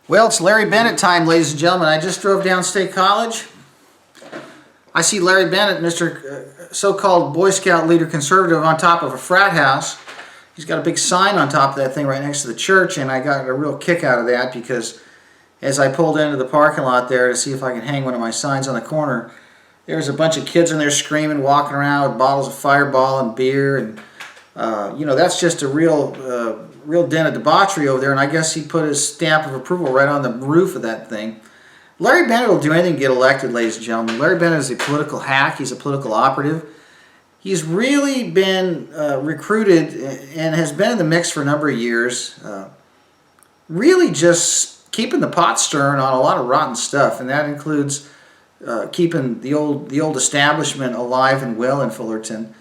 Well, it's Larry Bennett time, ladies and gentlemen. I just drove down State College. I see Larry Bennett, Mr. So-called Boy Scout leader conservative, on top of a frat house. He's got a big sign on top of that thing right next to the church, and I got a real kick out of that because as I pulled into the parking lot there to see if I could hang one of my signs on the corner, there was a bunch of kids in there screaming, walking around with bottles of Fireball and beer, and that's just a real den of debauchery over there, and I guess he put his stamp of approval right on the roof of that thing. Larry Bennett will do anything to get elected, ladies and gentlemen. Larry Bennett is a political hack. He's a political operative. He's really been recruited and has been in the mix for a number of years, really just keeping the pot stirring on a lot of rotten stuff, and that includes keeping the old establishment alive and well in Fullerton,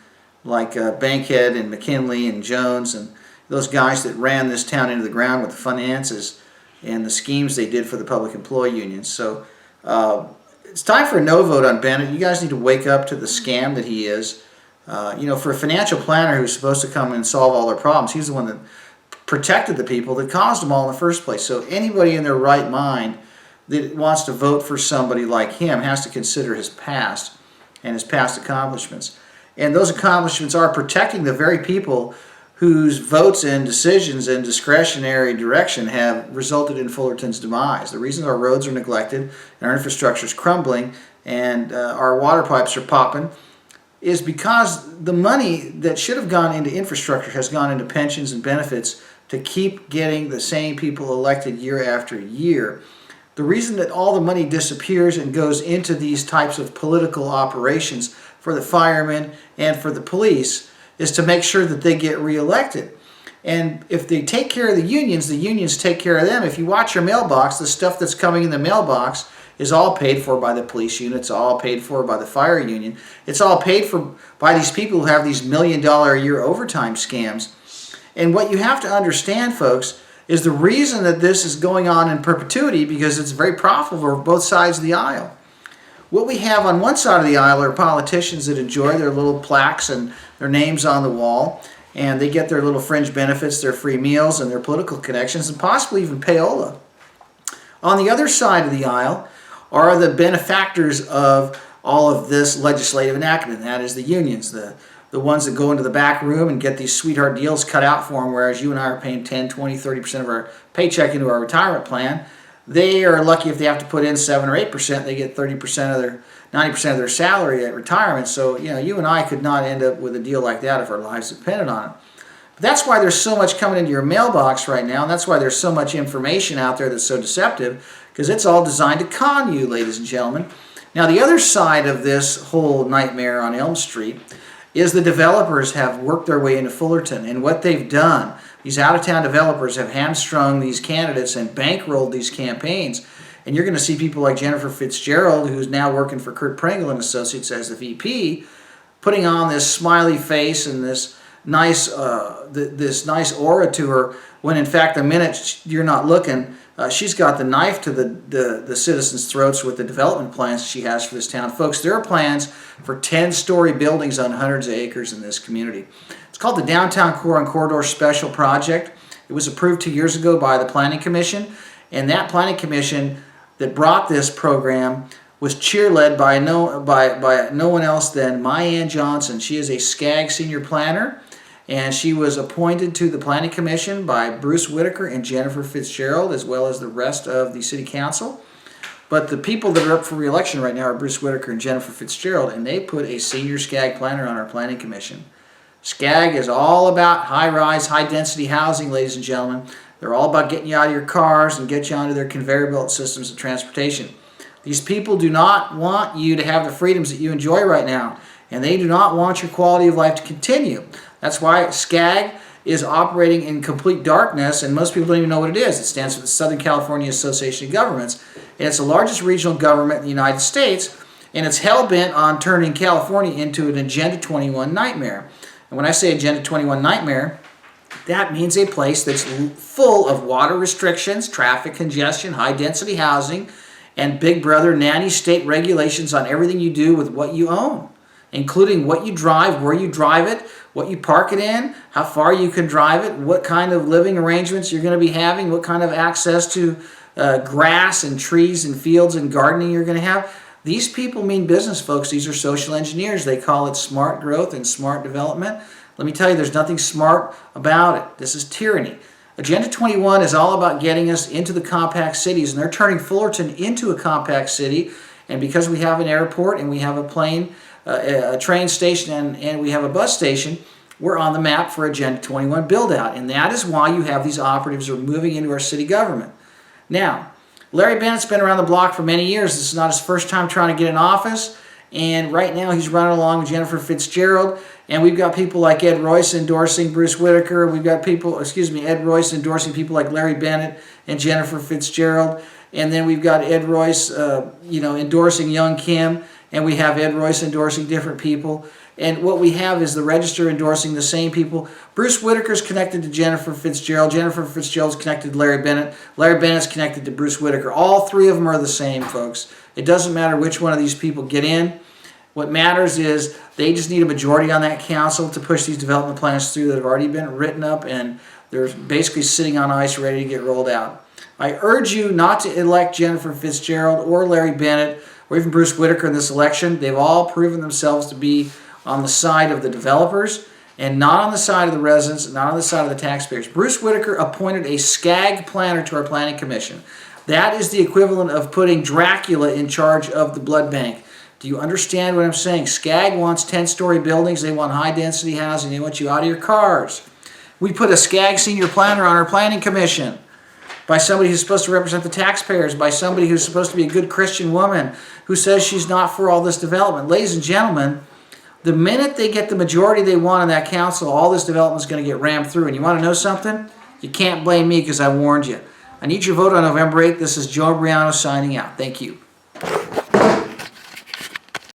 like Bankhead and McKinley and Jones and those guys that ran this town into the ground with the finances and the schemes they did for the public employee unions. So it's time for a no vote on Bennett. You guys need to wake up to the scam that he is. For a financial planner who's supposed to come and solve all their problems, he's the one that protected the people that caused them all in the first place. So anybody in their right mind that wants to vote for somebody like him has to consider his past and his past accomplishments. And those accomplishments are protecting the very people whose votes and decisions and discretionary direction have resulted in Fullerton's demise. The reason our roads are neglected and our infrastructure is crumbling and our water pipes are popping is because the money that should have gone into infrastructure has gone into pensions and benefits to keep getting the same people elected year after year. The reason that all the money disappears and goes into these types of political operations for the firemen and for the police is to make sure that they get reelected. And if they take care of the unions take care of them. If you watch your mailbox, the stuff that's coming in the mailbox is all paid for by the police unit. It's all paid for by the fire union. It's all paid for by these people who have these $1 million a year overtime scams. And what you have to understand, folks, is the reason that this is going on in perpetuity because it's very profitable for both sides of the aisle. What we have on one side of the aisle are politicians that enjoy their little plaques and their names on the wall, and they get their little fringe benefits, their free meals, and their political connections, and possibly even payola. On the other side of the aisle are the benefactors of all of this legislative enactment. That is the unions, the ones that go into the back room and get these sweetheart deals cut out for them, whereas you and I are paying 10, 20, 30% of our paycheck into our retirement plan. They are lucky if they have to put in 7 or 8%, they get 30% of their 90% of their salary at retirement. So, you and I could not end up with a deal like that if our lives depended on it. But that's why there's so much coming into your mailbox right now, and that's why there's so much information out there that's so deceptive, because it's all designed to con you, ladies and gentlemen. Now, the other side of this whole nightmare on Elm Street is the developers have worked their way into Fullerton, and what they've done, these out-of-town developers have hamstrung these candidates and bankrolled these campaigns. And you're going to see people like Jennifer Fitzgerald, who's now working for Kurt Pringle and Associates as the VP, putting on this smiley face and this nice aura to her, when in fact the minute you're not looking, she's got the knife to the citizens' throats with the development plans she has for this town. Folks, there are plans for 10-story buildings on hundreds of acres in this community. It's called the Downtown Core and Corridor Special Project. It was approved 2 years ago by the Planning Commission, and that Planning Commission that brought this program was cheerled by no one else than Myann Johnson. She is a SCAG senior planner, and she was appointed to the Planning Commission by Bruce Whitaker and Jennifer Fitzgerald, as well as the rest of the City Council. But the people that are up for re-election right now are Bruce Whitaker and Jennifer Fitzgerald, and they put a senior SCAG planner on our Planning Commission. SCAG is all about high-rise, high-density housing, ladies and gentlemen. They're all about getting you out of your cars and get you onto their conveyor belt systems of transportation. These people do not want you to have the freedoms that you enjoy right now, and they do not want your quality of life to continue. That's why SCAG is operating in complete darkness, and most people don't even know what it is. It stands for the Southern California Association of Governments, and it's the largest regional government in the United States, and it's hell-bent on turning California into an Agenda 21 nightmare. And when I say Agenda 21 nightmare, that means a place that's full of water restrictions, traffic congestion, high-density housing, and Big Brother nanny state regulations on everything you do with what you own, including what you drive, where you drive it, what you park it in, how far you can drive it, what kind of living arrangements you're going to be having, what kind of access to grass and trees and fields and gardening you're going to have. These people mean business, folks. These are social engineers. They call it smart growth and smart development. Let me tell you, there's nothing smart about it. This is tyranny. Agenda 21 is all about getting us into the compact cities, and they're turning Fullerton into a compact city. And because we have an airport and we have a train station and we have a bus station, we're on the map for Agenda 21 build-out. And that is why you have these operatives who are moving into our city government. Now, Larry Bennett's been around the block for many years. This is not his first time trying to get in office. And right now he's running along with Jennifer Fitzgerald. And we've got people like Ed Royce endorsing Bruce Whitaker. We've got Ed Royce endorsing people like Larry Bennett and Jennifer Fitzgerald. And then we've got Ed Royce, endorsing Young Kim. And we have Ed Royce endorsing different people. And what we have is the register endorsing the same people. Bruce Whitaker's connected to Jennifer Fitzgerald. Jennifer Fitzgerald's connected to Larry Bennett. Larry Bennett's connected to Bruce Whitaker. All three of them are the same, folks. It doesn't matter which one of these people get in. What matters is they just need a majority on that council to push these development plans through that have already been written up, and they're basically sitting on ice ready to get rolled out. I urge you not to elect Jennifer Fitzgerald or Larry Bennett or even Bruce Whitaker in this election. They've all proven themselves to be on the side of the developers and not on the side of the residents, not on the side of the taxpayers. Bruce Whitaker appointed a SCAG planner to our planning commission. That is the equivalent of putting Dracula in charge of the blood bank. Do you understand what I'm saying? SCAG wants 10-story buildings. They want high-density housing. They want you out of your cars. We put a SCAG senior planner on our planning commission by somebody who's supposed to represent the taxpayers, by somebody who's supposed to be a good Christian woman who says she's not for all this development. Ladies and gentlemen, the minute they get the majority they want on that council, all this development is going to get rammed through. And you want to know something? You can't blame me because I warned you. I need your vote on November 8th. This is Joe Imbriano signing out. Thank you.